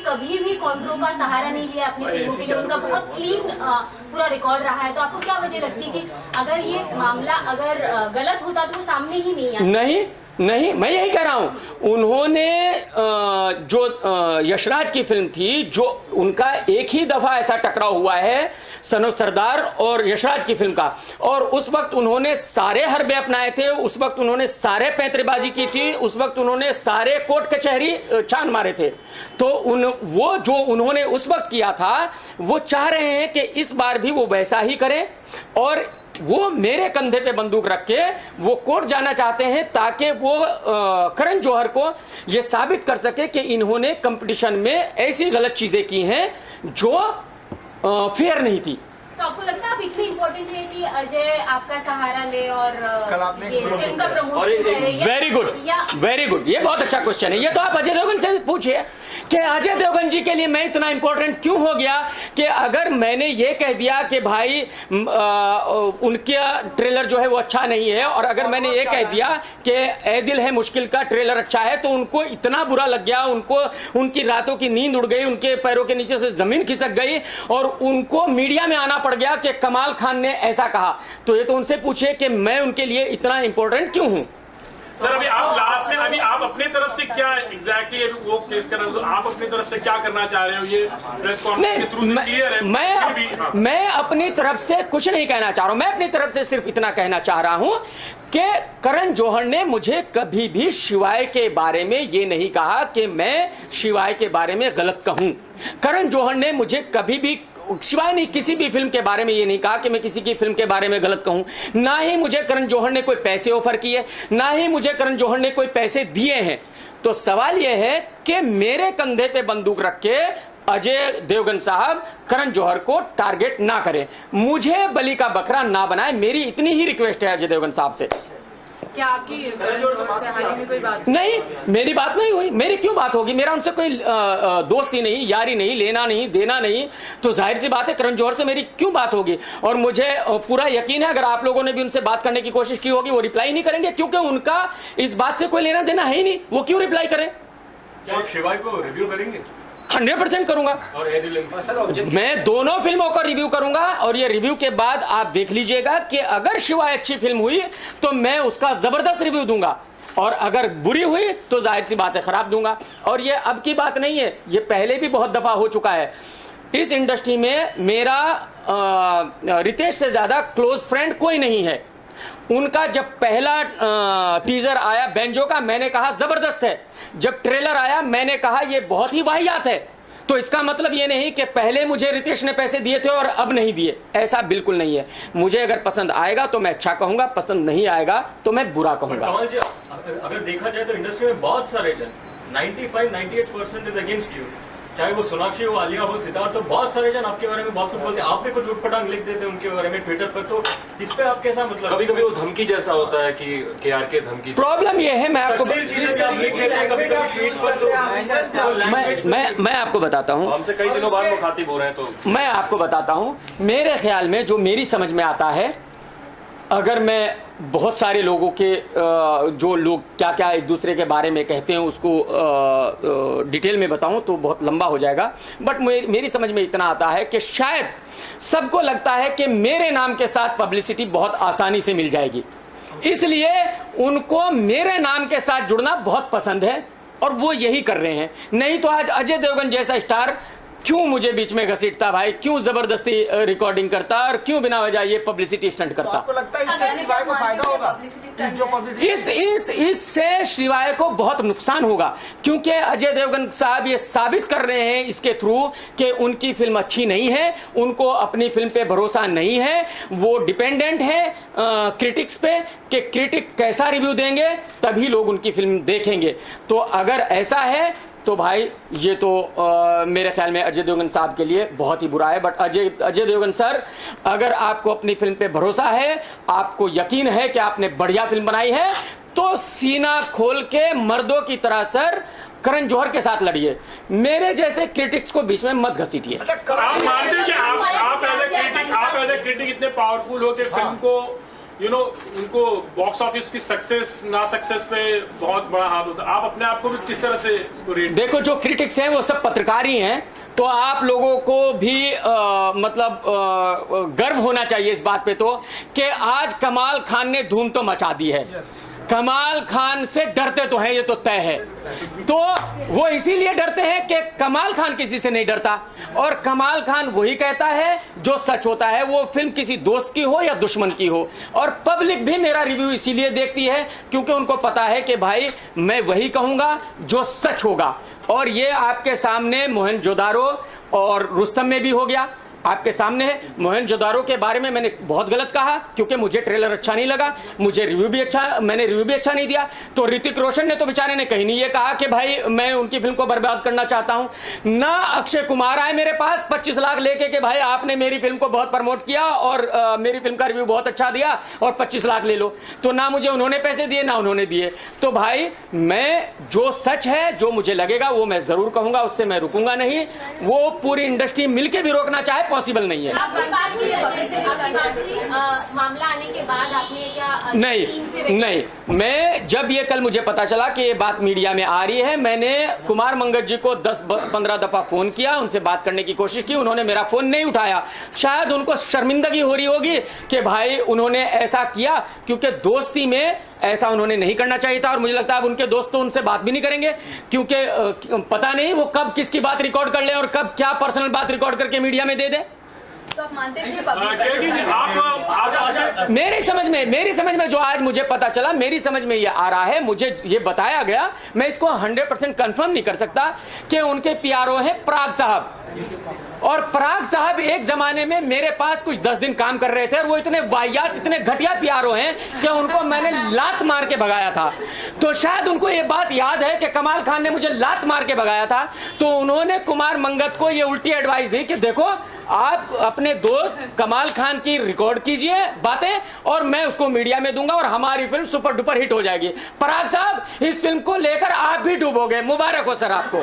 कभी भी कॉन्ट्रो का सहारा नहीं लिया अपनी फिल्मों के लिए, उनका बहुत क्लीन पूरा रिकॉर्ड रहा है। तो आपको क्या वजह लगती है कि अगर ये मामला अगर गलत होता तो वो सामने ही नहीं आता? नहीं, मैं यही कह रहा हूं। उन्होंने जो यशराज की फिल्म थी, जो उनका एक ही दफा ऐसा टकराव हुआ है सन ऑफ सरदार और यशराज की फिल्म का, और उस वक्त उन्होंने सारे हरबे अपनाए थे, उस वक्त उन्होंने सारे पैंतरेबाजी की थी, उस वक्त उन्होंने सारे कोर्ट कचहरी छान मारे थे। तो वो जो उन्होंने उस वक्त किया था, वो चाह रहे हैं कि इस बार भी वो वैसा ही करें, और वो मेरे कंधे पे बंदूक रख के वो कोर्ट जाना चाहते हैं ताकि वो करण जौहर को ये साबित कर सके कि इन्होंने कंपटीशन में ऐसी गलत चीजें की हैं जो फेयर नहीं थी। तो आपको लगता है आप इतनी इम्पोर्टेंट है कि अजय आपका सहारा ले और ये फिल्म का प्रमोशन करे? वेरी गुड, ये बहुत अच्छा क्वेश्चन है। ये तो आप अजय देवगन से पूछिए कि अजय देवगन जी के लिए मैं इतना इंपॉर्टेंट क्यों हो गया कि अगर मैंने ये कह दिया कि भाई उनका ट्रेलर जो है वो अच्छा नहीं है, और अगर मैंने ये कह दिया कि ए दिल है मुश्किल का ट्रेलर अच्छा है, तो उनको इतना बुरा लग गया, उनको उनकी रातों की नींद उड़ गई, उनके पैरों के नीचे से जमीन खिसक गई, और उनको मीडिया में आना पड़ गया कि कमाल खान ने ऐसा कहा। तो ये तो उनसे पूछिए कि मैं उनके लिए इतना इंपॉर्टेंट क्यों हूं। सर, अभी आप लास्ट में अभी आप अपनी तरफ से क्या एग्जैक्टली अभी वो केस कर रहे हो, तो आप अपनी तरफ से क्या करना चाह रहे हो? ये प्रेस कॉन्फ्रेंस के थ्रू क्लियर है। मैं अपनी तरफ से कुछ नहीं कहना चाह रहा हूं। मैं अपनी तरफ से सिर्फ इतना कहना चाह रहा हूं कि करण जौहर ने मुझे कभी भी शिवाय के बारे में ये नहीं कहा कि मैं शिवाय के बारे में गलत कहूं। करण जौहर ने मुझे कभी भी शिवाय ने किसी भी फिल्म के बारे में ये नहीं कहा कि मैं किसी की फिल्म के बारे में गलत कहूं। ना ही मुझे करण जौहर ने कोई पैसे ऑफर किए, ना ही मुझे करण जौहर ने कोई पैसे दिए हैं। तो सवाल यह है कि मेरे कंधे पे बंदूक रख के अजय देवगन साहब करण जौहर को टारगेट ना करें, मुझे बलि का बकरा ना बनाए। मेरी इतनी ही रिक्वेस्ट है अजय देवगन साहब से। क्या आपकी से हाल ही में कोई बात नहीं, मेरी बात नहीं हुई। मेरी क्यों बात होगी? मेरा उनसे कोई दोस्ती नहीं, यारी नहीं, लेना नहीं, देना नहीं। तो जाहिर सी बात है करण जौहर से मेरी क्यों बात होगी? और मुझे पूरा यकीन है अगर आप लोगों ने भी उनसे बात करने की कोशिश की होगी, वो रिप्लाई नहीं करेंगे, क्योंकि उनका इस बात से कोई लेना देना है ही नहीं। वो क्यों रिप्लाई करें? क्या आप शिवाय को रिव्यू करेंगे? 100% करूंगा, और मैं दोनों फिल्मों का रिव्यू करूंगा, और ये रिव्यू के बाद आप देख लीजिएगा कि अगर शिवाय अच्छी फिल्म हुई तो मैं उसका जबरदस्त रिव्यू दूंगा, और अगर बुरी हुई तो जाहिर सी बात है खराब दूंगा। और ये अब की बात नहीं है, ये पहले भी बहुत दफा हो चुका है। इस इंडस्ट्री में मेरा रितेश से ज्यादा क्लोज फ्रेंड कोई नहीं है। उनका जब पहला टीजर आया बेंजो का, मैंने कहा जबरदस्त है। जब ट्रेलर आया मैंने कहा ये बहुत ही वाहियात है। तो इसका मतलब ये नहीं कि पहले मुझे रितेश ने पैसे दिए थे और अब नहीं दिए, ऐसा बिल्कुल नहीं है। मुझे अगर पसंद आएगा तो मैं अच्छा कहूंगा, पसंद नहीं आएगा तो मैं बुरा कहूंगा। कमल जी, अगर देखा जाए तो इंडस्ट्री में बहुत सारे जन 95-98% इज अगेंस्ट यू, चाहे वो सोनाक्षी हो, आलिया हो, सितार, तो बहुत सारे जन आपके बारे में बहुत कुछ बोलते हैं। आपने कुछ उटपटांग लिख देते उनके बारे में ट्विटर पर, तो इस पे आप कैसा मतलब? कभी कभी वो धमकी जैसा होता है कि केआर के धमकी। प्रॉब्लम ये है, मैं आपको मैं आपको बताता हूँ, हमसे कई दिनों बाद मुखातिब हो रहे हैं, तो मैं आपको बताता हूँ मेरे ख्याल में जो मेरी समझ में आता है। अगर मैं बहुत सारे लोगों के जो लोग क्या क्या एक दूसरे के बारे में कहते हैं उसको डिटेल में बताऊं तो बहुत लंबा हो जाएगा, बट मेरी समझ में इतना आता है कि शायद सबको लगता है कि मेरे नाम के साथ पब्लिसिटी बहुत आसानी से मिल जाएगी, इसलिए उनको मेरे नाम के साथ जुड़ना बहुत पसंद है और वो यही कर रहे हैं। नहीं तो आज अजय देवगन जैसा स्टार क्यों मुझे बीच में घसीटता भाई, क्यों जबरदस्ती रिकॉर्डिंग करता और क्यों बिना वजह ये पब्लिसिटी स्टंट करता? तो आपको लगता है इससे शिवाय को फायदा होगा? इससे शिवाय को बहुत नुकसान होगा, क्योंकि अजय देवगन साहब ये साबित कर रहे हैं इसके थ्रू कि उनकी फिल्म अच्छी नहीं है, उनको अपनी फिल्म पे भरोसा नहीं है। वो डिपेंडेंट है क्रिटिक्स पे कि क्रिटिक कैसा रिव्यू देंगे तभी लोग उनकी फिल्म देखेंगे। तो अगर ऐसा है तो भाई ये तो मेरे ख्याल में अजय देवगन साहब के लिए बहुत ही बुरा है। बट अजय देवगन सर, अगर आपको अपनी फिल्म पे भरोसा है, आपको यकीन है कि आपने बढ़िया फिल्म बनाई है, तो सीना खोल के मर्दों की तरह सर करण जौहर के साथ लड़िए, मेरे जैसे क्रिटिक्स को बीच में मत घसीटिए। आप मानते हैं कि आप एज ए क्रिटिक इतने पावरफुल हो कि फिल्म को उनको बॉक्स ऑफिस की सक्सेस ना सक्सेस पे बहुत बड़ा हाथ होता है। आप अपने आप को भी किस तरह से रेट? देखो, जो क्रिटिक्स हैं वो सब पत्रकार ही हैं, तो आप लोगों को भी गर्व होना चाहिए इस बात पे तो कि आज कमाल खान ने धूम तो मचा दी है। कमाल खान से डरते तो हैं, ये तो तय है। तो वो इसीलिए डरते हैं कि कमाल खान किसी से नहीं डरता, और कमाल खान वही कहता है जो सच होता है, वो फिल्म किसी दोस्त की हो या दुश्मन की हो। और पब्लिक भी मेरा रिव्यू इसीलिए देखती है क्योंकि उनको पता है कि भाई मैं वही कहूंगा जो सच होगा। और ये आपके सामने मोहनजोदारो और रुस्तम में भी हो गया, आपके सामने है। मोहनजोदारो के बारे में मैंने बहुत गलत कहा क्योंकि मुझे ट्रेलर अच्छा नहीं लगा, मैंने रिव्यू भी अच्छा नहीं दिया। तो ऋतिक रोशन ने तो बेचारे ने कहीं नहीं ये कहा कि भाई मैं उनकी फिल्म को बर्बाद करना चाहता हूं। ना अक्षय कुमार आए मेरे पास 25 लाख लेके कि भाई आपने मेरी फिल्म को बहुत प्रमोट किया और मेरी फिल्म का रिव्यू बहुत अच्छा दिया और 25 लाख ले लो। तो ना मुझे उन्होंने पैसे दिए ना उन्होंने दिए। तो भाई मैं जो सच है, जो मुझे लगेगा वो मैं जरूर कहूंगा, उससे मैं रुकूंगा नहीं। वो पूरी इंडस्ट्री मिलकर भी रोकना चाहे पॉसिबल नहीं है। आपकी बात की मामला आने के बाद आपने क्या नहीं, मैं जब ये कल मुझे पता चला कि ये बात मीडिया में आ रही है, मैंने कुमार मंगत जी को 10-15 दफा फोन किया, उनसे बात करने की कोशिश की, उन्होंने मेरा फोन नहीं उठाया। शायद उनको शर्मिंदगी हो रही होगी कि भाई उन्होंने ऐसा किया, क्योंकि दोस्ती में ऐसा उन्होंने नहीं करना चाहिए था। और मुझे लगता है अब उनके दोस्त तो उनसे बात भी नहीं करेंगे, क्योंकि पता नहीं वो कब किसकी बात रिकॉर्ड कर ले और कब क्या पर्सनल बात रिकॉर्ड करके मीडिया में दे दे। तो आप मानते हैं मेरी समझ में जो आज मुझे पता चला, मेरी समझ में ये आ रहा है, मुझे ये बताया गया, मैं इसको 100% कंफर्म नहीं कर सकता कि उनके पीआरओ हैं पराग साहब। और पराग साहब एक जमाने में मेरे पास कुछ 10 दिन काम कर रहे थे और वो इतने वाहियात, इतने घटिया पीआरओ हैं कि उनको मैंने लात मार के भगाया था। तो शायद उनको ये बात याद है कि कमाल खान ने मुझे लात मार के भगाया था, तो उन्होंने कुमार मंगत को ये उल्टी एडवाइस दी कि देखो आप अपने दोस्त कमाल खान की रिकॉर्ड कीजिए बातें और मैं उसको मीडिया में दूंगा और हमारी फिल्म सुपर डुपर हिट हो जाएगी। पराग साहब, इस फिल्म को लेकर आप भी डूबोगे, मुबारक हो सर आपको।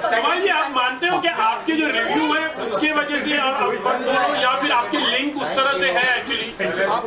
कमाल जी, आप मानते हो कि आपके जो रिव्यू है उसकी वजह से या फिर आपकी लिंक उस तरह से है एक्चुअली,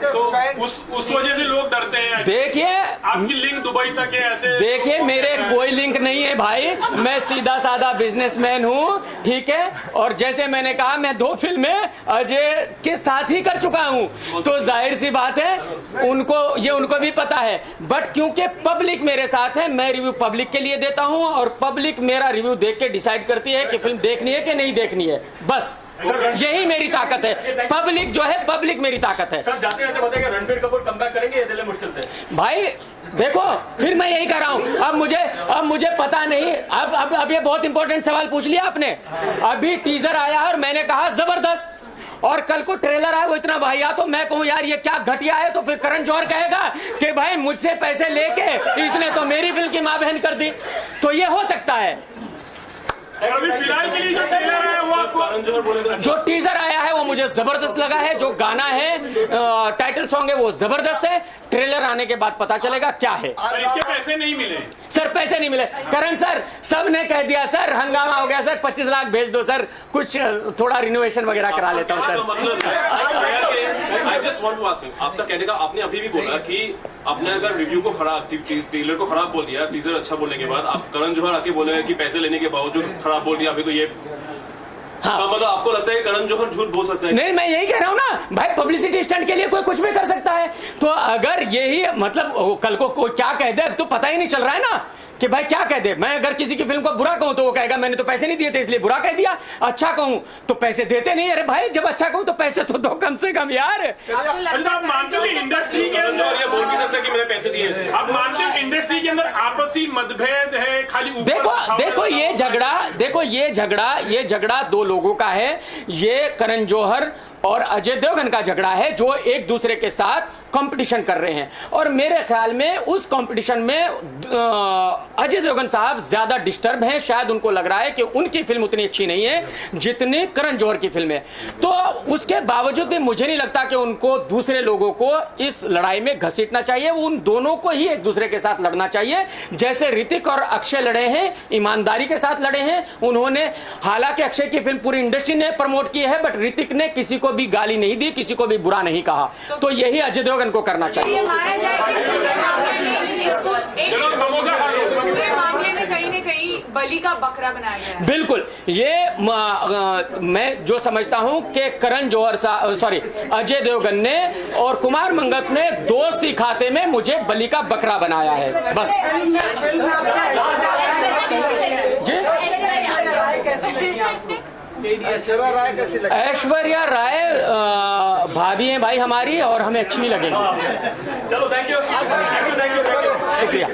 तो उस वजह से लोग डरते हैं? देखिए, आपकी लिंक दुबई तक है ऐसे? देखिए, मेरे कोई लिंक नहीं है भाई, मैं सीधा साधा बिजनेसमैन हूँ, ठीक है। और जैसे मैंने कहा, मैं 2 फिल्में अजय के साथ ही कर चुका हूँ, तो जाहिर सी बात है उनको भी पता है। बट क्योंकि पब्लिक मेरे साथ है, मैं रिव्यू पब्लिक के लिए देता हूँ और पब्लिक मेरा रिव्यू देख के डिसाइड करती है कि फिल्म देखनी है कि नहीं देखनी है। बस यही मेरी ताकत है। पब्लिक जो है, पब्लिक मेरी ताकत है। सर, जाते जाते बताइए, रणबीर कपूर कमबैक करेंगे या मुश्किल से? भाई देखो, फिर मैं यही कर रहा हूं। अब मुझे पता नहीं। अब ये बहुत इंपॉर्टेंट सवाल पूछ लिया आपने। अभी टीजर आया और मैंने कहा जबरदस्त, और कल को ट्रेलर आया वो इतना वाहियात, तो मैं कहूं यार ये क्या घटिया है, तो फिर करण जौहर कहेगा कि भाई मुझसे पैसे लेके इसने तो मेरी फिल्म की मां बहन कर दी। तो ये हो सकता है। अभी फिलहाल के लिए जो ट्रेलर आया वो आपको, जो टीजर आया है वो मुझे जबरदस्त लगा है। जो गाना है, टाइटल सॉन्ग है, वो जबरदस्त है। ट्रेलर आने के बाद पता चलेगा क्या है। पर इसके पैसे नहीं मिले सर, पैसे नहीं मिले। करण सर, सब ने कह दिया सर, हंगामा हो गया सर, 25 लाख भेज दो सर, कुछ थोड़ा रिनोवेशन वगैरह करा लेता हूँ sir. I just want to ask you, आपका कहने का, आपने अभी भी बोला कि आपने अगर रिव्यू को खराब, ट्रेलर को खराब बोल दिया, टीजर अच्छा बोलने के बाद आप करण जौहर आके बोलेंगे कि पैसे लेने के बावजूद खराब बोल दिया, अभी तो ये हाँ। मतलब आपको लगता है करण जौहर झूठ बोल सकता है? नहीं, मैं यही कह रहा हूं ना भाई, पब्लिसिटी स्टंट के लिए कोई कुछ भी कर सकता है। तो अगर यही मतलब कल को कोई क्या कह दे, अब तो पता ही नहीं चल रहा है ना कि भाई क्या कह दे। मैं अगर किसी की फिल्म को बुरा कहूं तो वो कहेगा मैंने तो पैसे नहीं दिए थे इसलिए बुरा कह दिया। अच्छा कहूं तो पैसे देते नहीं। अरे भाई, जब अच्छा कहूं तो पैसे तो दो कम से कम यार। आप मानते हो इंडस्ट्री के अंदर ये बोल नहीं सकता कि मैंने पैसे दिए? आप मानते हो इंडस्ट्री के अंदर आपसी मतभेद है खाली? देखो ये झगड़ा 2 लोगों का है। ये करण जौहर और अजय देवगन का झगड़ा है, जो एक दूसरे के साथ कंपटीशन कर रहे हैं, और मेरे ख्याल में उस कंपटीशन में अजय देवगन साहब ज्यादा डिस्टर्ब हैं। शायद उनको लग रहा है कि उनकी फिल्म उतनी अच्छी नहीं है जितनी करण जौहर की फिल्म है। तो उसके बावजूद भी मुझे नहीं लगता कि उनको दूसरे लोगों को इस लड़ाई में घसीटना चाहिए। उन दोनों को ही एक दूसरे के साथ लड़ना चाहिए, जैसे ऋतिक और अक्षय लड़े हैं, ईमानदारी के साथ लड़े हैं उन्होंने। हालांकि अक्षय की फिल्म पूरी इंडस्ट्री ने प्रमोट की है, बट ऋतिक ने किसी को भी गाली नहीं दी, किसी को भी बुरा नहीं कहा। तो यही अजय देवगन को करना चाहिए। पूरे मामले में कहीं न कहीं बलि का बकरा बनाया गया है। बिल्कुल, ये मैं जो समझता हूं कि करण जौहर सॉरी अजय देवगन ने और कुमार मंगत ने दोस्ती खाते में मुझे बलि का बकरा बनाया है, बस। ऐश्वर्या राय कैसी लगी? ऐश्वर्या राय भाभी हैं भाई हमारी, और हमें अच्छी लगेगी। चलो, थैंक यू, शुक्रिया।